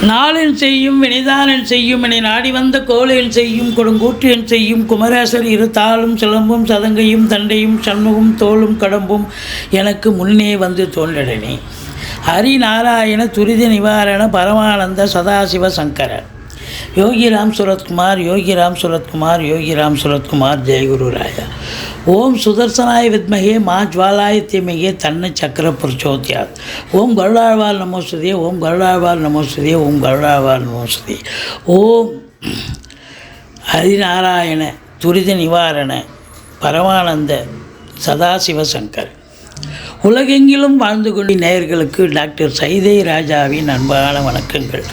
நாளின் செய்யும் வினைதானன் செய்யும் என நாடி வந்த கோளின் செய்யும் கொடுங்கூற்றியன் செய்யும் குமரேசர் இரு தாளும் சிலம்பும் சதங்கையும் தண்டையும் சண்முகம் தோளும் கடம்பும் எனக்கு முன்னே வந்து தோன்றடனே. ஹரிநாராயண துரித நிவாரண பரமானந்த சதாசிவ சங்கர யோகிராம் சுரத்குமார் யோகிராம் சுரத்குமார் யோகிராம் சுரத்குமார் ஜெயகுரு ராஜா. ஓம் சுதர்சனாய வித்மகே மா ஜ்வாலாய தீமகே தன்ன சக்கர புருஷோத்யாத். ஓம் கருடாழ்வார் நமோஸ்துதே ஓம் கருடாழ்வார் நமோஸ்துதே ஓம் கருடாழ்வார் நமோஸ்துதே. ஓம் ஹரிநாராயண துரித நிவாரண பரமானந்த சதாசிவ சங்கர். உலகெங்கிலும் வாழ்ந்து கொண்ட நேயர்களுக்கு டாக்டர் சைதை ராஜாவின் அன்பான வணக்கங்கள்.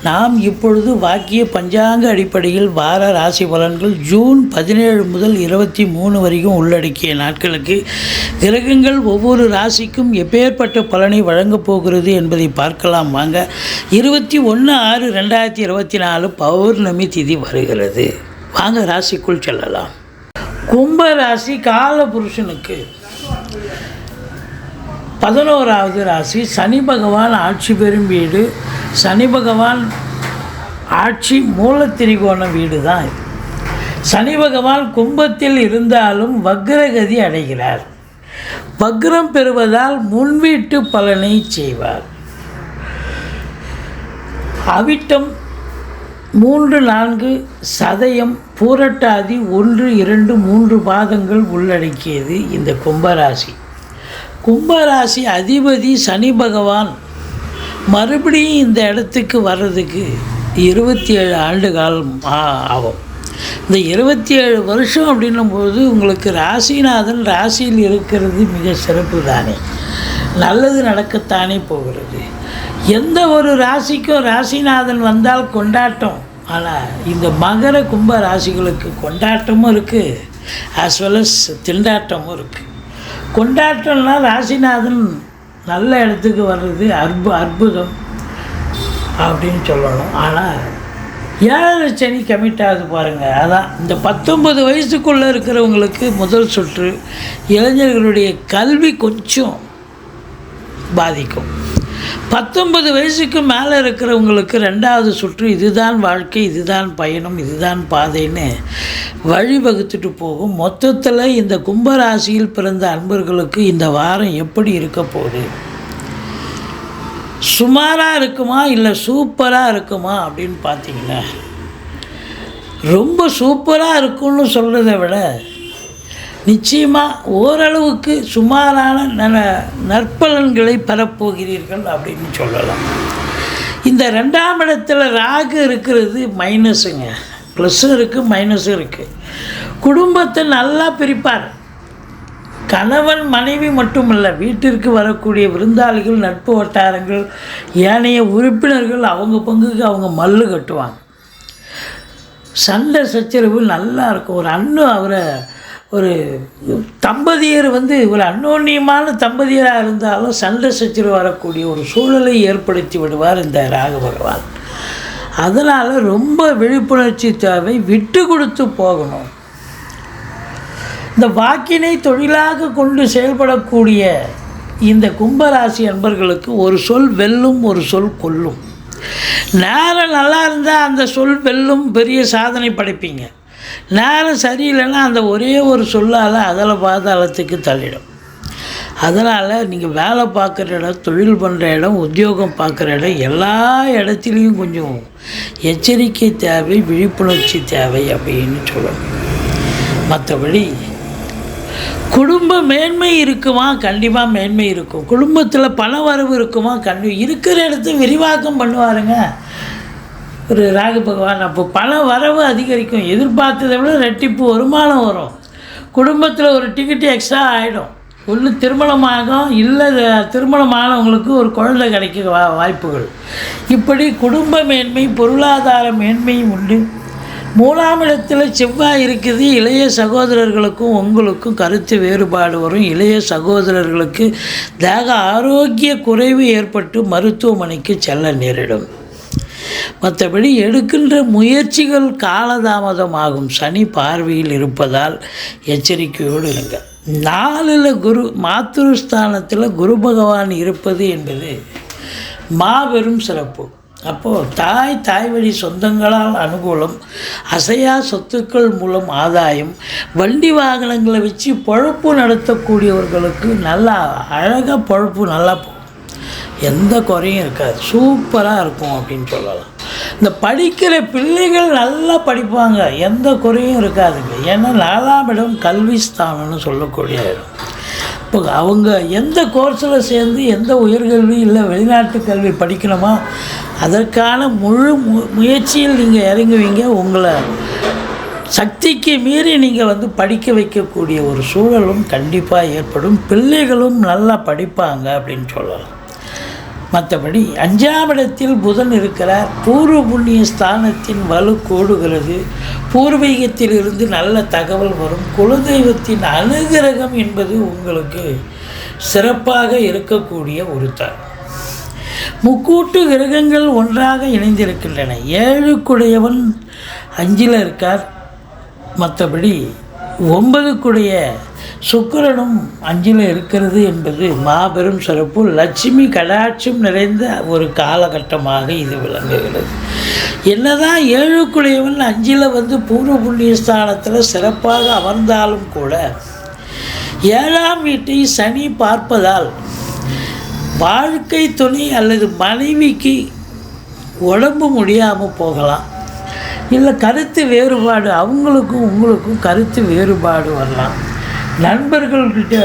நாம் இப்பொழுது வாக்கிய பஞ்சாங்க அடிப்படையில் வார ராசி பலன்கள் ஜூன் 17 முதல் 23 வரைக்கும் உள்ளடக்கிய நாட்களுக்கு கிரகங்கள் ஒவ்வொரு ராசிக்கும் எப்பேற்பட்ட பலனை வழங்கப் போகிறது என்பதை பார்க்கலாம் வாங்க. 21/6/2024 பௌர்ணமி திதி வருகிறது. வாங்க ராசிக்குள் செல்லலாம். கும்ப ராசி கால புருஷனுக்கு 11வது ராசி. சனி பகவான் ஆட்சி பெறும் வீடு. சனி பகவான் ஆட்சி மூலத்திரிகோண வீடு தான் இது. சனி பகவான் கும்பத்தில் இருந்தாலும் வக்ரகதி அடைகிறார். வக்ரம் பெறுவதால் முன்வீட்டு பலனை செய்வார். அவிட்டம் 3, 4 சதயம் பூரட்டாதி 1, 2, 3 பாதங்கள் உள்ளடக்கியது இந்த கும்பராசி. கும்பராசி அதிபதி சனி பகவான் மறுபடியும் இந்த இடத்துக்கு வர்றதுக்கு 27 ஆண்டு காலம் ஆகும். இந்த 27 வருஷம் அப்படின்னும்போது உங்களுக்கு ராசிநாதன் ராசியில் இருக்கிறது மிக சிறப்பு தானே, நல்லது நடக்கத்தானே போகிறது. எந்த ஒரு ராசிக்கும் ராசிநாதன் வந்தால் கொண்டாட்டம். ஆனால் இந்த மகர கும்ப ராசிகளுக்கு கொண்டாட்டமும் இருக்குது, ஆஸ் வெல் அஸ் திண்டாட்டமும் இருக்குது. கொண்டாட்டம்னா ராசிநாதன் நல்ல இடத்துக்கு வர்றது அற்புதம் அப்படின்னு சொல்லணும். ஆனால் 7 சனி கமிட் ஆகுது பாருங்கள். அதான் இந்த 19 வயசுக்குள்ளே இருக்கிறவங்களுக்கு முதல் சுற்று. இளைஞர்களுடைய கல்வி கொஞ்சம் பாதிக்கும். 19 வயசுக்கு மேலே இருக்கிறவங்களுக்கு 2வது சுற்று. இதுதான் வாழ்க்கை, இதுதான் பயணம், இதுதான் பாதைன்னு வழிவகுத்துட்டு போகும். மொத்தத்தில் இந்த கும்பராசியில் பிறந்த அன்பர்களுக்கு இந்த வாரம் எப்படி இருக்க போகுது? சுமாராக இருக்குமா இல்லை சூப்பராக இருக்குமா அப்படின்னு பார்த்தீங்கன்னா, ரொம்ப சூப்பராக இருக்கும்னு சொல்கிறத விட நிச்சயமாக ஓரளவுக்கு சுமாரான நற்பலன்களை பெறப்போகிறீர்கள் அப்படின்னு சொல்லலாம். இந்த 2ஆம் இடத்துல ராகு இருக்கிறது மைனஸுங்க. ப்ளஸ்ஸும் இருக்குது மைனஸும் இருக்குது. குடும்பத்தை நல்லா பிரிப்பார். கணவன் மனைவி மட்டுமல்ல, வீட்டிற்கு வரக்கூடிய விருந்தாளிகள், நட்பு வட்டாரங்கள், ஏனைய உறுப்பினர்கள் அவங்க பங்குக்கு அவங்க மல்லு கட்டுவாங்க. சண்டை சச்சரவு நல்லா இருக்கும். ஒரு தம்பதியர் ஒரு அந்யோன்யமான தம்பதியராக இருந்தாலும் சண்டை சச்சரவு வரக்கூடிய ஒரு சூழலை ஏற்படுத்தி விடுவார் இந்த ராகு பகவான். அதனால் ரொம்ப விழிப்புணர்ச்சி தேவை, விட்டு கொடுத்து போகணும். இந்த வாக்கினை தொழிலாக கொண்டு செயல்படக்கூடிய இந்த கும்பராசி அன்பர்களுக்கு ஒரு சொல் வெல்லும், ஒரு சொல் கொல்லும். நேரம் நல்லா இருந்தால் அந்த சொல் வெல்லும், பெரிய சாதனை படைப்பீங்க. நேரம் சரியில்லைன்னா அந்த ஒரே ஒரு சொல்லால் அதில் பாதாளத்துக்கு தள்ளிடும். அதனால் நீங்கள் வேலை பார்க்குற இடம், தொழில் பண்ணுற இடம், உத்தியோகம் பார்க்குற இடம், எல்லா இடத்துலையும் கொஞ்சம் எச்சரிக்கை தேவை, விழிப்புணர்ச்சி தேவை அப்படின்னு சொல்லணும். மற்றபடி குடும்ப மேன்மை இருக்குமா? கண்டிப்பாக மேன்மை இருக்கும். குடும்பத்தில் பண வரவு இருக்குமா? இருக்கிற இடத்த விரிவாக்கம் பண்ணுவாருங்க ஒரு ராகு பகவான். அப்போ பண வரவு அதிகரிக்கும். எதிர்பார்த்ததை விட ரெட்டிப்பு வருமானம் வரும். குடும்பத்தில் ஒரு டிக்கெட்டு எக்ஸ்ட்ரா ஆகிடும். ஒன்று திருமணமாகும், இல்லை திருமணமானவங்களுக்கு ஒரு குழந்தை கிடைக்க வாய்ப்புகள். இப்படி குடும்ப மேன்மை, பொருளாதார மேன்மையும் உண்டு. 3ஆம் இடத்துல செவ்வாய் இருக்குது. இளைய சகோதரர்களுக்கும் உங்களுக்கும் கருத்து வேறுபாடு வரும். இளைய சகோதரர்களுக்கு தேக ஆரோக்கிய குறைவு ஏற்பட்டு மருத்துவமனைக்கு செல்ல நேரிடும். மற்றபடி எடுக்கின்ற முயற்சிகள் காலதாமதமாகும். சனி பார்வையில் இருப்பதால் எச்சரிக்கையோடு இருங்க. 4ல் குரு, மாத்ருஸ்தானத்தில் குரு பகவான் இருப்பது என்பது மாபெரும் சிறப்பு. அப்போது தாய் வழி சொந்தங்களால் அனுகூலம், அசையா சொத்துக்கள் மூலம் ஆதாயம், வண்டி வாகனங்களை வச்சு பொழப்பு நடத்தக்கூடியவர்களுக்கு நல்லா அழகாக பொழப்பு நல்லா போகும், எந்த குறையும் இருக்காது, சூப்பராக இருக்கும் அப்படின்னு சொல்லலாம். இந்த படிக்கிற பிள்ளைகள் நல்லா படிப்பாங்க, எந்த குறையும் இருக்காதுங்க. ஏன்னா 4ஆம் இடம் கல்வி ஸ்தானம்னு சொல்லக்கூடிய இடம். இப்போ அவங்க எந்த கோர்ஸில் சேர்ந்து எந்த உயர்கல்வி இல்லை வெளிநாட்டு கல்வி படிக்கணுமா அதற்கான முழு முயற்சியில் நீங்கள் இறங்குவீங்க. உங்களை சக்திக்கு மீறி நீங்கள் படிக்க வைக்கக்கூடிய ஒரு சூழலும் கண்டிப்பாக ஏற்படும். பிள்ளைகளும் நல்லா படிப்பாங்க அப்படின்னு சொல்லலாம். மற்றபடி 5ஆம் இடத்தில் புதன் இருக்கிறார். பூர்வ புண்ணிய ஸ்தானத்தின் வலு கூடுகிறது. பூர்வீகத்தில் இருந்து நல்ல தகவல் வரும். குலதெய்வத்தின் அனுகிரகம் என்பது உங்களுக்கு சிறப்பாக இருக்கக்கூடிய ஒரு தரம். முக்கூட்டு கிரகங்கள் ஒன்றாக இணைந்திருக்கின்றன. 7க்குடையவன் 5ல் இருக்கார். மற்றபடி 9க்குடைய சுக்கிரனும் 5ல் இருக்கிறது என்பது மாபெரும் சிறப்பு. லட்சுமி கடாட்சம் நிறைந்த ஒரு காலகட்டமாக இது விளங்குகிறது. என்னதான் 7க்குடையவன் 5ல் பூர்வ புண்ணிய ஸ்தானத்தில் சிறப்பாக அமர்ந்தாலும் கூட 7ஆம் வீட்டை சனி பார்ப்பதால் வாழ்க்கை துணை அல்லது மனைவிக்கு உடம்பு முடியாமல் போகலாம். இல்லை கருத்து வேறுபாடு, அவங்களுக்கும் உங்களுக்கும் கருத்து வேறுபாடு வரலாம். நண்பர்கள்கிட்ட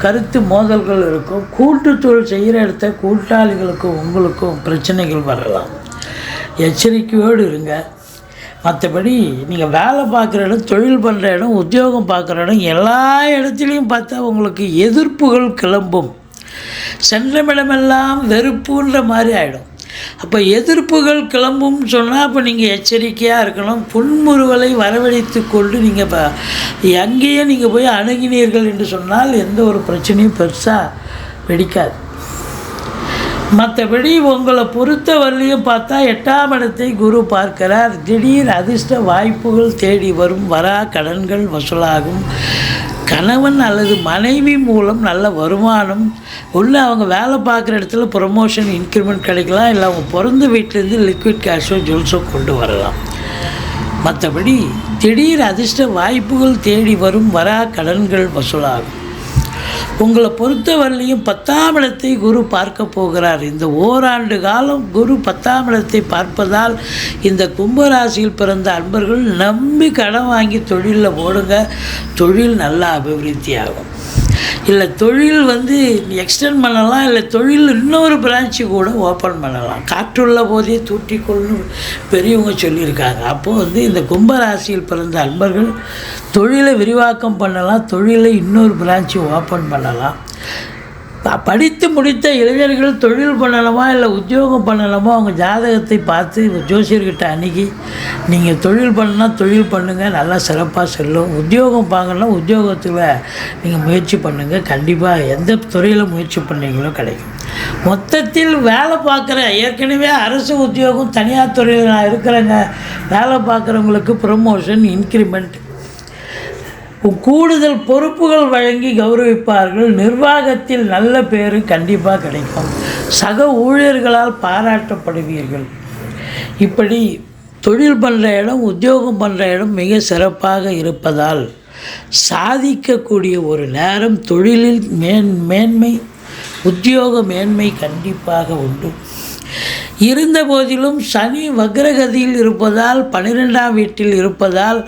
கருத்து மோதல்கள் இருக்கும். கூட்டுத்தொழில் செய்கிற இடத்த கூட்டாளிகளுக்கும் உங்களுக்கும் பிரச்சனைகள் வரலாம். எச்சரிக்கையோடு இருங்க. மற்றபடி நீங்கள் வேலை பார்க்குற இடம், தொழில் பண்ணுற இடம், உத்தியோகம் பார்க்குற இடம், எல்லா இடத்துலையும் பார்த்தா உங்களுக்கு எதிர்ப்புகள் கிளம்பும். சென்றமிடமெல்லாம் வெறுப்புன்ற மாதிரி ஆகிடும். அப்போ எதிர்ப்புகள் கிளம்பும்னு சொன்னால் அப்போ நீங்கள் எச்சரிக்கையாக இருக்கணும். புன்முறுவலை வரவழைத்து கொண்டு நீங்கள் இப்போ எங்கேயே நீங்கள் போய் அணுகினீர்கள் என்று சொன்னால் எந்த ஒரு பிரச்சனையும் பெருசாக வெடிக்காது. மற்றபடி உங்களை பொறுத்த வரலையும் பார்த்தா 8ஆம் இடத்தை குரு பார்க்கிறார். திடீர் அதிர்ஷ்ட வாய்ப்புகள் தேடி வரும். வரா கடன்கள் வசூலாகும். கணவன் அல்லது மனைவி மூலம் நல்ல வருமானம். ஒன்று அவங்க வேலை பார்க்குற இடத்துல ப்ரொமோஷன் இன்க்ரிமெண்ட் கிடைக்கலாம். இல்லை அவங்க பிறந்த வீட்டிலேருந்து லிக்விட் கேஷோ ஜுவல்ஸோ கொண்டு வரலாம். மற்றபடி திடீர் அதிர்ஷ்ட வாய்ப்புகள் தேடி வரும். வரா கடன்கள் வசூலாகும். உங்களை பொறுத்த வரலையும் 10ஆம் இடத்தை குரு பார்க்க போகிறார். இந்த ஓராண்டு காலம் குரு 10ஆம் இடத்தை பார்ப்பதால் இந்த கும்பராசியில் பிறந்த அன்பர்கள் நம்பி கடன் வாங்கி தொழிலில் போடுங்க. தொழில் நல்லா அபிவிருத்தி ஆகும். இல்லை தொழில் எக்ஸ்டெண்ட் பண்ணலாம். இல்லை தொழில் இன்னொரு பிரான்ச்சு கூட ஓப்பன் பண்ணலாம். காற்றுள்ள போதே தூற்றிக்கொள்னு பெரியவங்க சொல்லியிருக்காங்க. அப்போது இந்த கும்பராசியில் பிறந்த அன்பர்கள் தொழிலை விரிவாக்கம் பண்ணலாம். தொழிலை இன்னொரு பிரான்ச்சு ஓப்பன் பண்ணலாம். படித்து முடித்த இளைஞர்கள் தொழில் பண்ணலாமா இல்லை உத்தியோகம் பண்ணலாமா அவங்க ஜாதகத்தை பார்த்து ஜோசியர்கிட்ட அணுகி நீங்கள் தொழில் பண்ணால் தொழில் பண்ணுங்கள், நல்லா சிறப்பாக செல்லும். உத்தியோகம் பார்க்கணுன்னா உத்தியோகத்தில் நீங்கள் முயற்சி பண்ணுங்கள். கண்டிப்பாக எந்த துறையில் முயற்சி பண்ணீங்களோ கிடைக்கும். மொத்தத்தில் வேலை பார்க்குற ஏற்கனவே அரசு உத்தியோகம் தனியார் துறையில் நான் இருக்கிறேங்க, வேலை பார்க்குறவங்களுக்கு ப்ரமோஷன் இன்க்ரிமெண்ட் கூடுதல் பொறுப்புகள் வழங்கி கௌரவிப்பார்கள். நிர்வாகத்தில் நல்ல பேர் கண்டிப்பாக கிடைக்கும். சக ஊழியர்களால் பாராட்டப்படுவீர்கள். இப்படி தொழில் பண்ணுற இடம், உத்தியோகம் பண்ணுற இடம் மிக சிறப்பாக இருப்பதால் சாதிக்கக்கூடிய ஒரு நேரம். தொழிலில் மேன்மை, உத்தியோக மேன்மை கண்டிப்பாக உண்டு. இருந்த போதிலும் சனி வக்ரகதியில் இருப்பதால் 12ஆம் வீட்டில் இருப்பதால்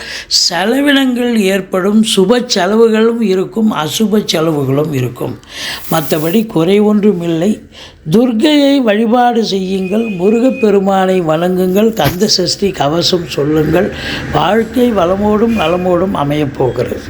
செலவினங்கள் ஏற்படும். சுப செலவுகளும் இருக்கும், அசுப செலவுகளும் இருக்கும். மற்றபடி குறை ஒன்றுமில்லை. துர்க்கையை வழிபாடு செய்யுங்கள். முருகப்பெருமானை வணங்குங்கள். கந்த சஷ்டி கவசம் சொல்லுங்கள். வாழ்க்கை வளமோடும் நலமோடும் அமையப்போகிறது.